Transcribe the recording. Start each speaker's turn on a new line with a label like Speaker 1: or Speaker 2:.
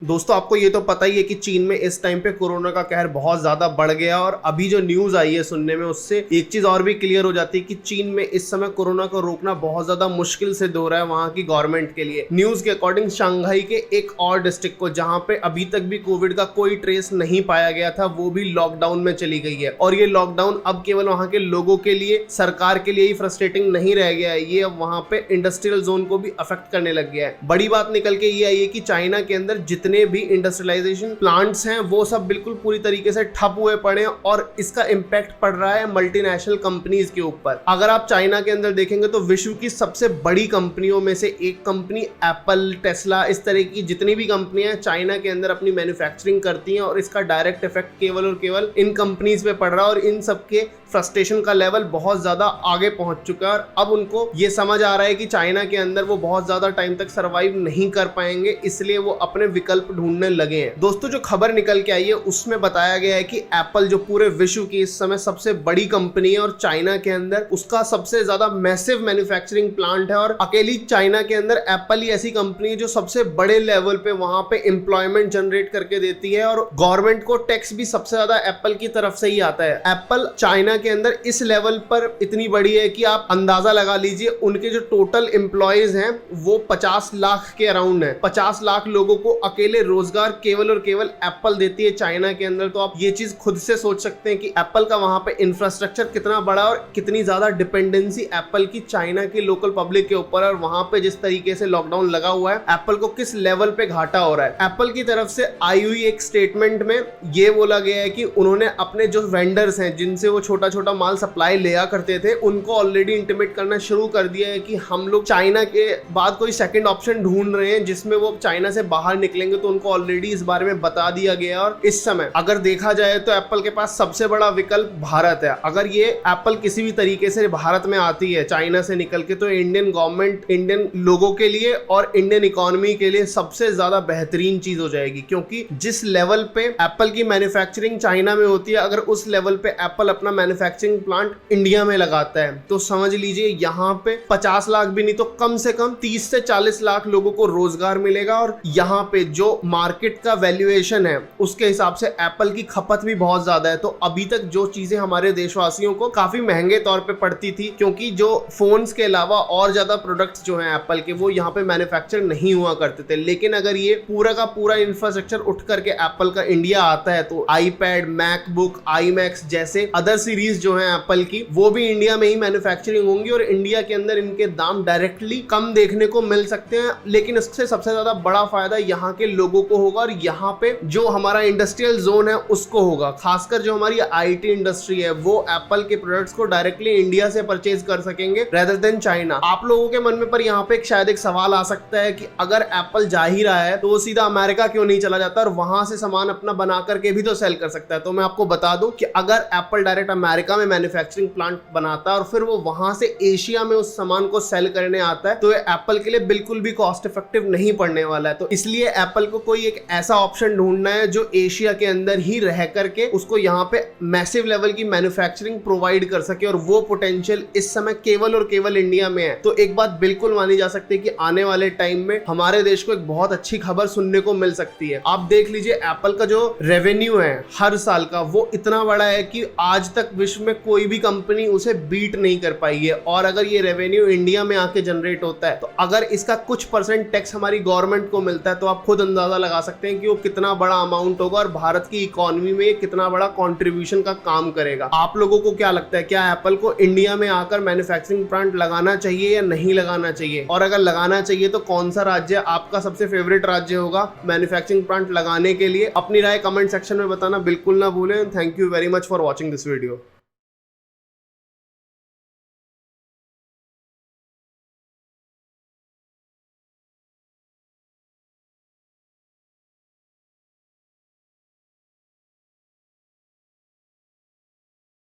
Speaker 1: दोस्तों आपको ये तो पता ही है कि चीन में इस टाइम पे कोरोना का कहर बहुत ज्यादा बढ़ गया और अभी जो न्यूज आई है सुनने में उससे एक चीज और भी क्लियर हो जाती है कि चीन में इस समय कोरोना को रोकना बहुत ज्यादा मुश्किल सिद्ध हो रहा है वहां की गवर्नमेंट के लिए। न्यूज के अकॉर्डिंग शंघाई के एक और डिस्ट्रिक्ट को जहां पे अभी तक भी कोविड का कोई ट्रेस नहीं पाया गया था वो भी लॉकडाउन में चली गई है और ये लॉकडाउन अब केवल वहां के लोगों के लिए, सरकार के लिए ही फ्रस्ट्रेटिंग नहीं रह गया है, ये अब वहां पे इंडस्ट्रियल जोन को भी अफेक्ट करने लग गया है। बड़ी बात निकल के ये आई है कि चाइना के अंदर जितने भी इंडस्ट्रियलाइजेशन प्लांट्स हैं वो सब बिल्कुल पूरी तरीके से ठप हुए पड़े हैं और इसका इंपैक्ट पड़ रहा है मल्टीनेशनल कंपनीज के ऊपर। अगर आप चाइना के अंदर देखेंगे तो विश्व की सबसे बड़ी कंपनियों में से एक कंपनी एप्पल, टेस्ला, इस तरह की जितनी भी कंपनियां चाइना के अंदर अपनी मैन्युफैक्चरिंग करती हैं और इसका डायरेक्ट इफेक्ट केवल और केवल इन कंपनीज पे पड़ रहा है और इन सबके फ्रस्ट्रेशन का लेवल बहुत ज्यादा आगे पहुंच चुका है और अब उनको ये समझ आ रहा है कि चाइना के अंदर वो बहुत ज्यादा टाइम तक सरवाइव नहीं कर पाएंगे, इसलिए वो अपने विकल्प ढूंढने लगे हैं। दोस्तों जो खबर निकल के आई है उसमें बताया गया है कि एप्पल जो पूरे विश्व की इस समय सबसे बड़ी कंपनी है और चाइना के अंदर उसका सबसे ज्यादा मैसिव मैन्युफैक्चरिंग प्लांट है और अकेली चाइना के अंदर एप्पल ही ऐसी कंपनी है जो सबसे बड़े लेवल पे वहां पे एम्प्लॉयमेंट जनरेट करके देती है और गवर्नमेंट को टैक्स भी सबसे ज्यादा एप्पल की तरफ से ही आता है। एप्पल चाइना के अंदर इस लेवल पर इतनी बड़ी है कि आप अंदाजा लगा लीजिए उनके जो टोटल एम्प्लॉयज हैं वो 50 लाख के अराउंड है। 50 लाख लोगों को अकेले रोजगार केवल और केवल एप्पल देती है चाइना के अंदर। तो आप ये चीज खुद से सोच सकते हैं कि एप्पल का वहां पे इंफ्रास्ट्रक्चर कितना बड़ा और कितनी ज्यादा डिपेंडेंसी एप्पल की चाइना की लोकल पब्लिक के ऊपर और वहां पे जिस तरीके से लॉकडाउन लगा हुआ है एप्पल को किस लेवल पे घाटा हो रहा है। एप्पल की तरफ से आई हुई एक स्टेटमेंट में ये बोला गया है कि उन्होंने अपने जो वेंडर्स हैं जिनसे वो छोटा छोटा माल सप्लाई लिया करते थे उनको ऑलरेडी इंटीमेट करना शुरू कर दिया है कि हम लोग चाइना के बाद कोई सेकंड ऑप्शन ढूंढ रहे हैं जिसमें वो चाइना से बाहर निकलेंगे। तो उनको ऑलरेडी इस बारे में बता दिया गया और इस समय अगर देखा जाए तो एप्पल के पास सबसे बड़ा विकल्प भारत है। अगर ये एप्पल किसी भी तरीके से भारत में आती है चाइना से निकल के तो इंडियन गवर्नमेंट, इंडियन लोगों के लिए और इंडियन इकोनॉमी के लिए सबसे ज्यादा बेहतरीन चीज हो जाएगी क्योंकि जिस लेवल पे एप्पल की मैन्युफैक्चरिंग चाइना में होती है अगर उस लेवल पे एप्पल अपना मैन्युफैक्चरिंग प्लांट इंडिया में लगाता है तो समझ लीजिए यहाँ पे 50 लाख भी नहीं तो कम से कम 30 से 40 लाख लोगों को रोजगार मिलेगा और यहाँ पे जो मार्केट का वैल्यूएशन है उसके हिसाब से एप्पल की खपत भी बहुत ज्यादा है। तो अभी तक जो चीजें हमारे देशवासियों को काफी महंगे तौर पे पड़ती थी क्योंकि जो फोन्स के अलावा और ज्यादा प्रोडक्ट्स जो हैं एप्पल के वो यहाँ पे मैन्युफैक्चर नहीं हुआ करते थे, लेकिन अगर ये पूरा का पूरा इंफ्रास्ट्रक्चर उठ करके एप्पल का इंडिया आता है तो आईपैड, मैकबुक, आईमैक्स जैसे अदर सीरीज जो है एप्पल की वो भी इंडिया में ही मैन्युफैक्चरिंग होंगी और इंडिया के अंदर इनके दाम डायरेक्टली कम देखने को मिल सकते हैं। लेकिन इससे सबसे ज्यादा बड़ा फायदा यहाँ के लोगों को होगा और यहाँ पे जो हमारा इंडस्ट्रियल जोन है उसको होगा। खासकर जो हमारी आईटी इंडस्ट्री है वो एप्पल के प्रोडक्ट्स को डायरेक्टली इंडिया से परचेज कर सकेंगे रेदर देन चाइना। आप लोगों के मन में पर यहाँ पे शायद एक सवाल आ सकता है कि अगर एप्पल जा ही रहा है तो वो सीधा अमेरिका क्यों नहीं चला जाता और वहां से सामान अपना बना करके भी तो सेल कर सकता है। तो मैं आपको बता दूं कि अगर एप्पल डायरेक्ट अमेरिका में मैन्युफैक्चरिंग प्लांट बनाता है और फिर वो वहां से एशिया में उस सामान को सेल करने आता है तो ये एप्पल के लिए बिल्कुल भी कॉस्ट इफेक्टिव नहीं पड़ने वाला है। तो इसलिए एप्पल को कोई एक ऐसा ऑप्शन ढूंढना है जो एशिया के अंदर ही रह करके उसको यहाँ पे मैसिव लेवल की मैन्युफैक्चरिंग प्रोवाइड कर सके और वो पोटेंशियल इस समय केवल और केवल इंडिया में है। तो एक बात बिल्कुल मानी जा सकती है कि आने वाले टाइम में हमारे देश को एक बहुत अच्छी खबर सुनने को मिल सकती है। आप देख लीजिए एप्पल का जो रेवेन्यू है हर साल का वो इतना बड़ा है कि आज तक विश्व में कोई भी कंपनी उसे बीट नहीं कर पाई है और अगर ये रेवेन्यू इंडिया में आके जनरेट होता है तो अगर इसका कुछ परसेंट टैक्स हमारी गवर्नमेंट को मिलता है तो आप खुद अंदाजा लगा सकते हैं कि वो कितना बड़ा अमाउंट होगा और भारत की इकोनॉमी में कितना बड़ा कंट्रीब्यूशन का काम करेगा। आप लोगों को क्या लगता है, क्या एप्पल को इंडिया में आकर मैन्युफैक्चरिंग प्लांट लगाना चाहिए या नहीं लगाना चाहिए? और अगर लगाना चाहिए तो कौन सा राज्य आपका सबसे फेवरेट राज्य होगा मैन्युफैक्चरिंग प्लांट लगाने के लिए? अपनी राय कमेंट सेक्शन में बताना बिल्कुल ना भूलें। Thank you very much for watching this video.